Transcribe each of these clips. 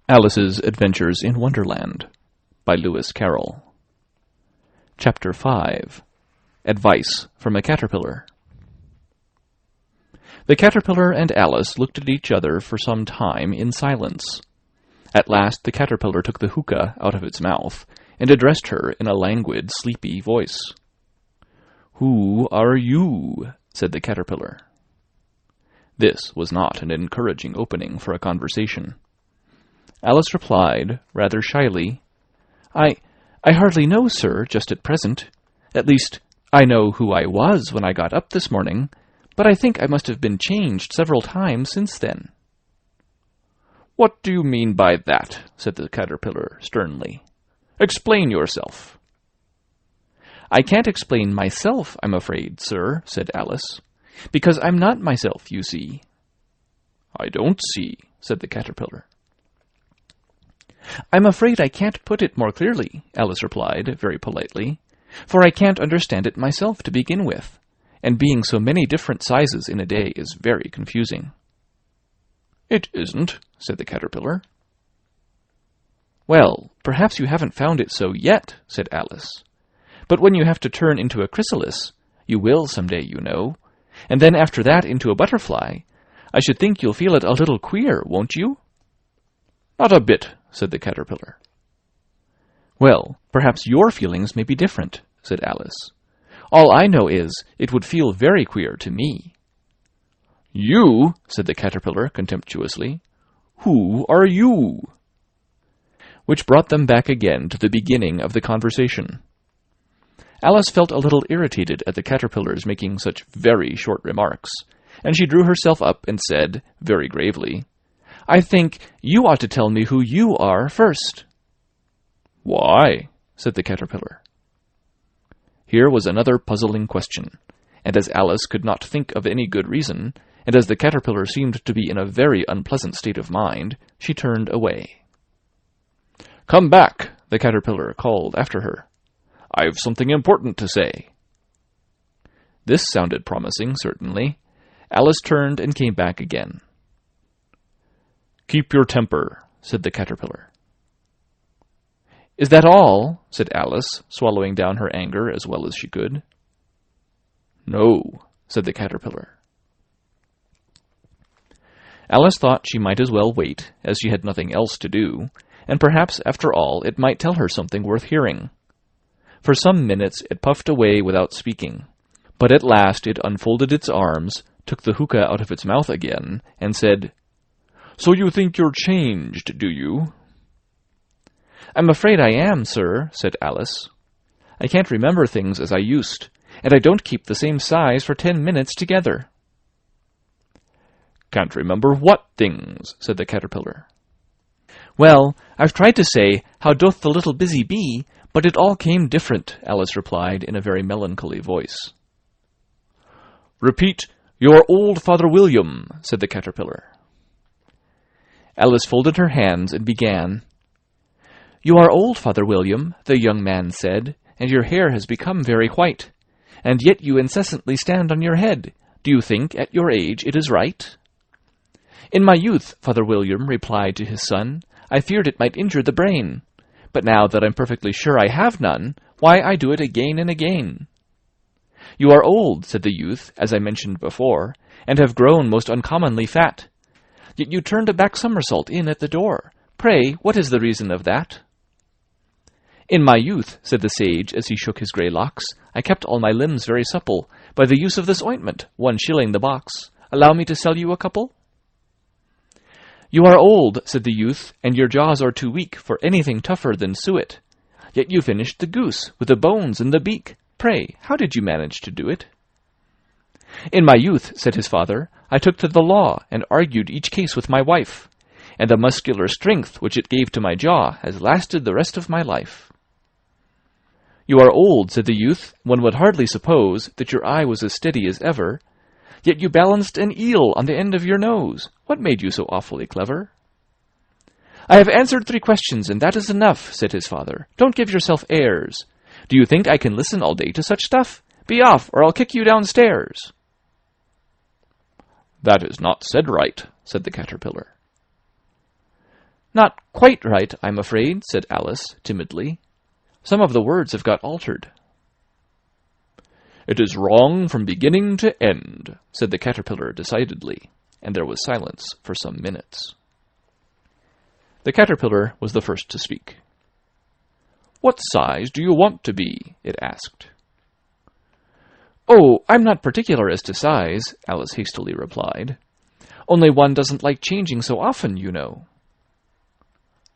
Alice's Adventures in Wonderland by Lewis Carroll. Chapter 5. Advice from a Caterpillar. The caterpillar and Alice looked at each other for some time in silence. At last the caterpillar took the hookah out of its mouth and addressed her in a languid, sleepy voice. "Who are you?" said the caterpillar. This was not an encouraging opening for a conversation. Alice replied, rather shyly, I hardly know, sir, just at present. At least, I know who I was when I got up this morning, but I think I must have been changed several times since then." "What do you mean by that?" said the caterpillar sternly. "Explain yourself." "I can't explain myself, I'm afraid, sir," said Alice, "because I'm not myself, you see." "I don't see," said the caterpillar. "I'm afraid I can't put it more clearly," Alice replied, very politely, "for I can't understand it myself to begin with, and being so many different sizes in a day is very confusing." "It isn't," said the caterpillar. "Well, perhaps you haven't found it so yet," said Alice. "But when you have to turn into a chrysalis, you will some day, you know, and then after that into a butterfly, I should think you'll feel it a little queer, won't you?" "Not a bit," said the caterpillar. "Well, perhaps your feelings may be different," said Alice. "All I know is, it would feel very queer to me." "You?" said the caterpillar contemptuously. "Who are you?" Which brought them back again to the beginning of the conversation. Alice felt a little irritated at the caterpillar's making such very short remarks, and she drew herself up and said, very gravely, "I think you ought to tell me who you are first." "Why?" said the caterpillar. Here was another puzzling question, and as Alice could not think of any good reason, and as the caterpillar seemed to be in a very unpleasant state of mind, she turned away. "Come back," the caterpillar called after her. "I've something important to say." This sounded promising, certainly. Alice turned and came back again. "Keep your temper," said the caterpillar. "Is that all?" said Alice, swallowing down her anger as well as she could. "No," said the caterpillar. Alice thought she might as well wait, as she had nothing else to do, and perhaps, after all, it might tell her something worth hearing. For some minutes it puffed away without speaking, but at last it unfolded its arms, took the hookah out of its mouth again, and said, "So you think you're changed, do you?" "I'm afraid I am, sir," said Alice. "I can't remember things as I used, and I don't keep the same size for 10 minutes together." "Can't remember what things?" said the caterpillar. "Well, I've tried to say, 'How doth the little busy bee?' but it all came different," Alice replied in a very melancholy voice. "Repeat, 'Your old Father William,'" said the caterpillar. Alice folded her hands and began. "You are old, Father William," the young man said, "and your hair has become very white. And yet you incessantly stand on your head. Do you think, at your age, it is right?" "In my youth," Father William replied to his son, "I feared it might injure the brain. But now that I'm perfectly sure I have none, why, I do it again and again." "You are old," said the youth, as I mentioned before, "and have grown most uncommonly fat. Yet you turned a back somersault in at the door. Pray, what is the reason of that?" "In my youth," said the sage, as he shook his grey locks, "I kept all my limbs very supple, by the use of this ointment, 1 shilling the box. Allow me to sell you a couple?" "You are old," said the youth, "and your jaws are too weak for anything tougher than suet. Yet you finished the goose, with the bones and the beak. Pray, how did you manage to do it?" "In my youth," said his father, "I took to the law, and argued each case with my wife, and the muscular strength which it gave to my jaw has lasted the rest of my life." "You are old," said the youth. "One would hardly suppose that your eye was as steady as ever. Yet you balanced an eel on the end of your nose. What made you so awfully clever?" "I have answered 3 questions, and that is enough," said his father. "Don't give yourself airs. Do you think I can listen all day to such stuff? Be off, or I'll kick you downstairs." "That is not said right," said the caterpillar. "Not "Quite right, I'm afraid," said Alice, timidly. "Some of the words have got altered." "It is wrong from beginning to end," said the caterpillar decidedly, and there was silence for some minutes. The caterpillar was the first to speak. "What size do you want to be?" it asked. "Oh, I'm not particular as to size," Alice hastily replied. "Only one doesn't like changing so often, you know."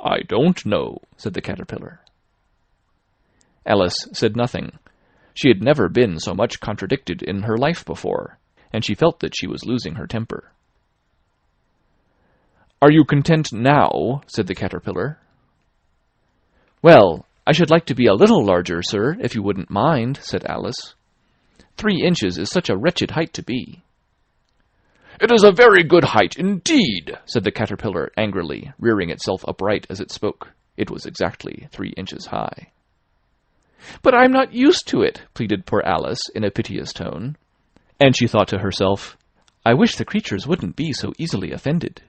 "I don't know," said the caterpillar. Alice said nothing. She had never been so much contradicted in her life before, and she felt that she was losing her temper. "Are you content now?" said the caterpillar. "Well, I should like to be a little larger, sir, if you wouldn't mind," said Alice. 3 inches is such a wretched height to be." "It is a very good height indeed," said the caterpillar angrily, rearing itself upright as it spoke. It was exactly 3 inches high. "But I'm not used to it," pleaded poor Alice in a piteous tone. And she thought to herself, "I wish the creatures wouldn't be so easily offended."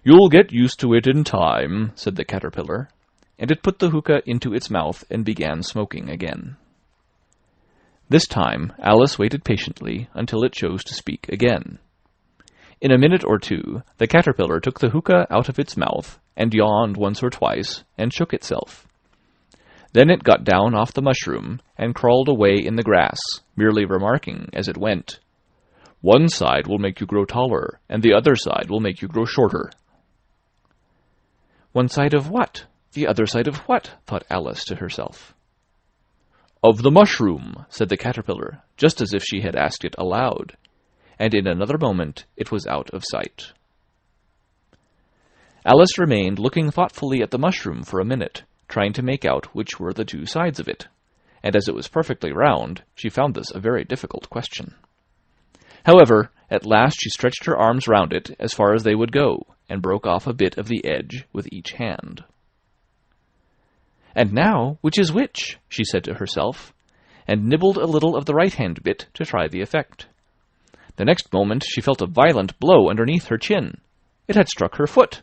"You'll get used to it in time," said the caterpillar, and it put the hookah into its mouth and began smoking again. This time Alice waited patiently until it chose to speak again. In a minute or two, the caterpillar took the hookah out of its mouth, and yawned once or twice, and shook itself. Then it got down off the mushroom, and crawled away in the grass, merely remarking as it went, "One side will make you grow taller, and the other side will make you grow shorter." "One side of what? The other side of what?" thought Alice to herself. "Of the mushroom," said the caterpillar, just as if she had asked it aloud, and in another moment it was out of sight. Alice remained looking thoughtfully at the mushroom for a minute, trying to make out which were the 2 sides of it, and as it was perfectly round, she found this a very difficult question. However, at last she stretched her arms round it as far as they would go, and broke off a bit of the edge with each hand. "And now, which is which?" she said to herself, and nibbled a little of the right-hand bit to try the effect. The next moment she felt a violent blow underneath her chin. It had struck her foot.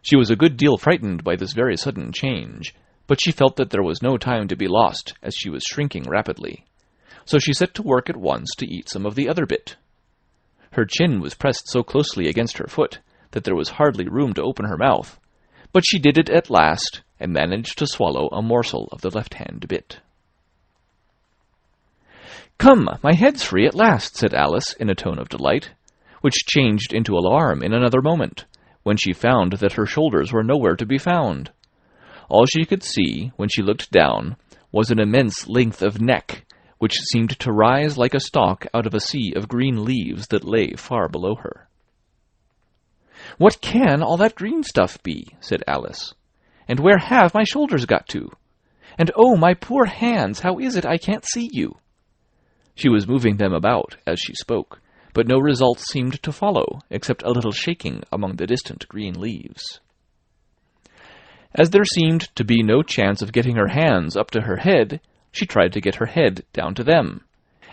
She was a good deal frightened by this very sudden change, but she felt that there was no time to be lost, as she was shrinking rapidly. So she set to work at once to eat some of the other bit. Her chin was pressed so closely against her foot that there was hardly room to open her mouth, but she did it at last, and managed to swallow a morsel of the left-hand bit. "Come, my head's free at last," said Alice in a tone of delight, which changed into alarm in another moment, when she found that her shoulders were nowhere to be found. All she could see, when she looked down, was an immense length of neck, which seemed to rise like a stalk out of a sea of green leaves that lay far below her. "What can all that green stuff be?" said Alice. "And where have my shoulders got to? And oh, my poor hands, how is it I can't see you?" She was moving them about as she spoke, but no result seemed to follow, except a little shaking among the distant green leaves. As there seemed to be no chance of getting her hands up to her head, she tried to get her head down to them,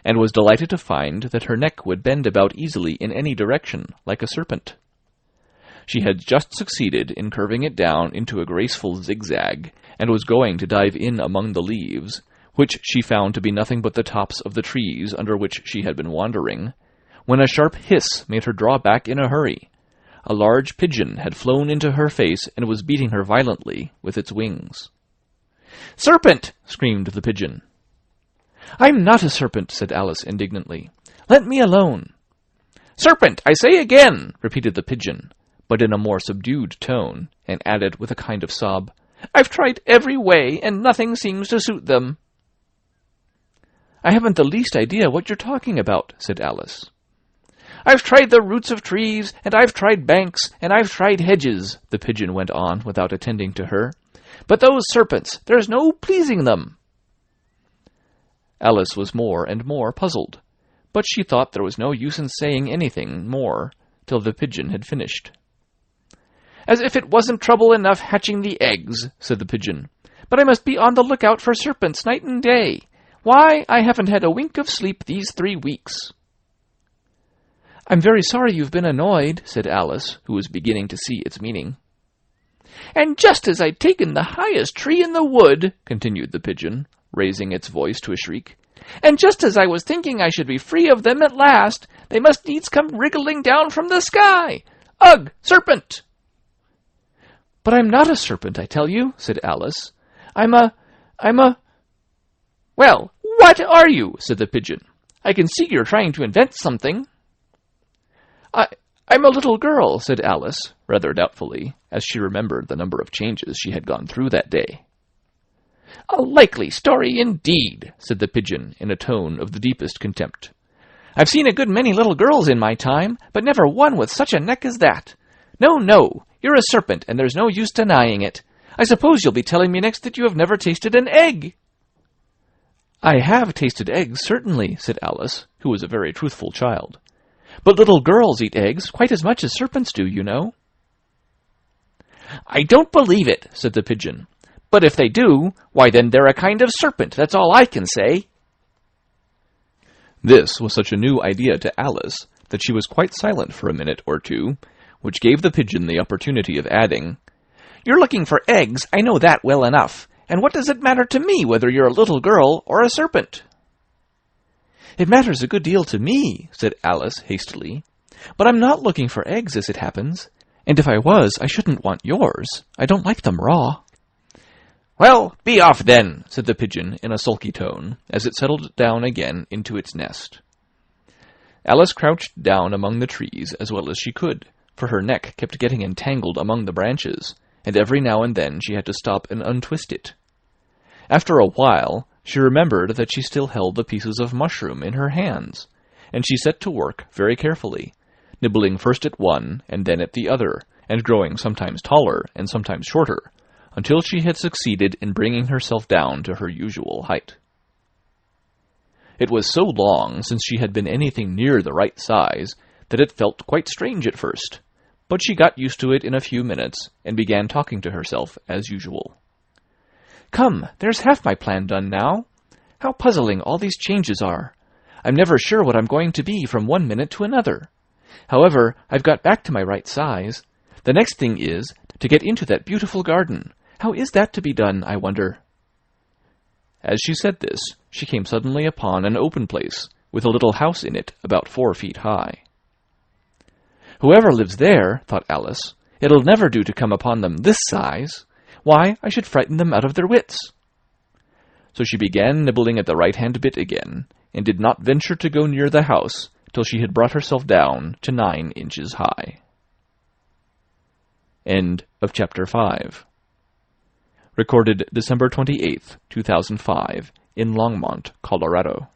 and was delighted to find that her neck would bend about easily in any direction, like a serpent. She had just succeeded in curving it down into a graceful zigzag, and was going to dive in among the leaves, which she found to be nothing but the tops of the trees under which she had been wandering, when a sharp hiss made her draw back in a hurry. A large pigeon had flown into her face and was beating her violently with its wings. "Serpent!" screamed the pigeon. "I'm not a serpent," said Alice indignantly. "Let me alone." "Serpent, I say again!" repeated the pigeon, but in a more subdued tone, and added with a kind of sob, "I've tried every way, and nothing seems to suit them." "I haven't the least idea what you're talking about," said Alice. "I've tried the roots of trees, and I've tried banks, and I've tried hedges," the pigeon went on without attending to her. "But those serpents, there's no pleasing them." Alice was more and more puzzled, but she thought there was no use in saying anything more till the pigeon had finished. "As if it wasn't trouble enough hatching the eggs," said the pigeon. "But I must be on the lookout for serpents night and day. Why, I haven't had a wink of sleep these 3 weeks." "I'm very sorry you've been annoyed," said Alice, who was beginning to see its meaning. "And just as I'd taken the highest tree in the wood," continued the pigeon, raising its voice to a shriek, "and just as I was thinking I should be free of them at last, they must needs come wriggling down from the sky. Ugh, serpent!" "But I'm not a serpent, I tell you," said Alice. I'm a... "Well, what are you?" said the pigeon. "I can see you're trying to invent something." I'm a little girl," said Alice, rather doubtfully, as she remembered the number of changes she had gone through that day. "A likely story indeed," said the pigeon in a tone of the deepest contempt. "I've seen a good many little girls in my time, but never one with such a neck as that. No, you're a serpent, and there's no use denying it. I suppose you'll be telling me next that you have never tasted an egg." "I have tasted eggs, certainly," said Alice, who was a very truthful child. "But little girls eat eggs quite as much as serpents do, you know." "I don't believe it," said the pigeon. "But if they do, why then they're a kind of serpent, that's all I can say." This was such a new idea to Alice that she was quite silent for a minute or two, which gave the pigeon the opportunity of adding, "You're looking for eggs, I know that well enough, and what does it matter to me whether you're a little girl or a serpent?" "It matters a good deal to me," said Alice hastily, "but I'm not looking for eggs as it happens, and if I was, I shouldn't want yours. I don't like them raw." "Well, be off then," said the pigeon in a sulky tone, as it settled down again into its nest. Alice crouched down among the trees as well as she could, for her neck kept getting entangled among the branches, and every now and then she had to stop and untwist it. After a while, she remembered that she still held the pieces of mushroom in her hands, and she set to work very carefully, nibbling first at one and then at the other, and growing sometimes taller and sometimes shorter, until she had succeeded in bringing herself down to her usual height. It was so long since she had been anything near the right size that it felt quite strange at first, but she got used to it in a few minutes and began talking to herself as usual. "Come, there's half my plan done now. How puzzling all these changes are. I'm never sure what I'm going to be from one minute to another. However, I've got back to my right size. The next thing is to get into that beautiful garden. How is that to be done, I wonder?" As she said this, she came suddenly upon an open place, with a little house in it about 4 feet high. "Whoever lives there," thought Alice, "it'll never do to come upon them this size. Why, I should frighten them out of their wits." So she began nibbling at the right-hand bit again, and did not venture to go near the house till she had brought herself down to 9 inches high. End of Chapter 5. Recorded December 28th, 2005, in Longmont, Colorado.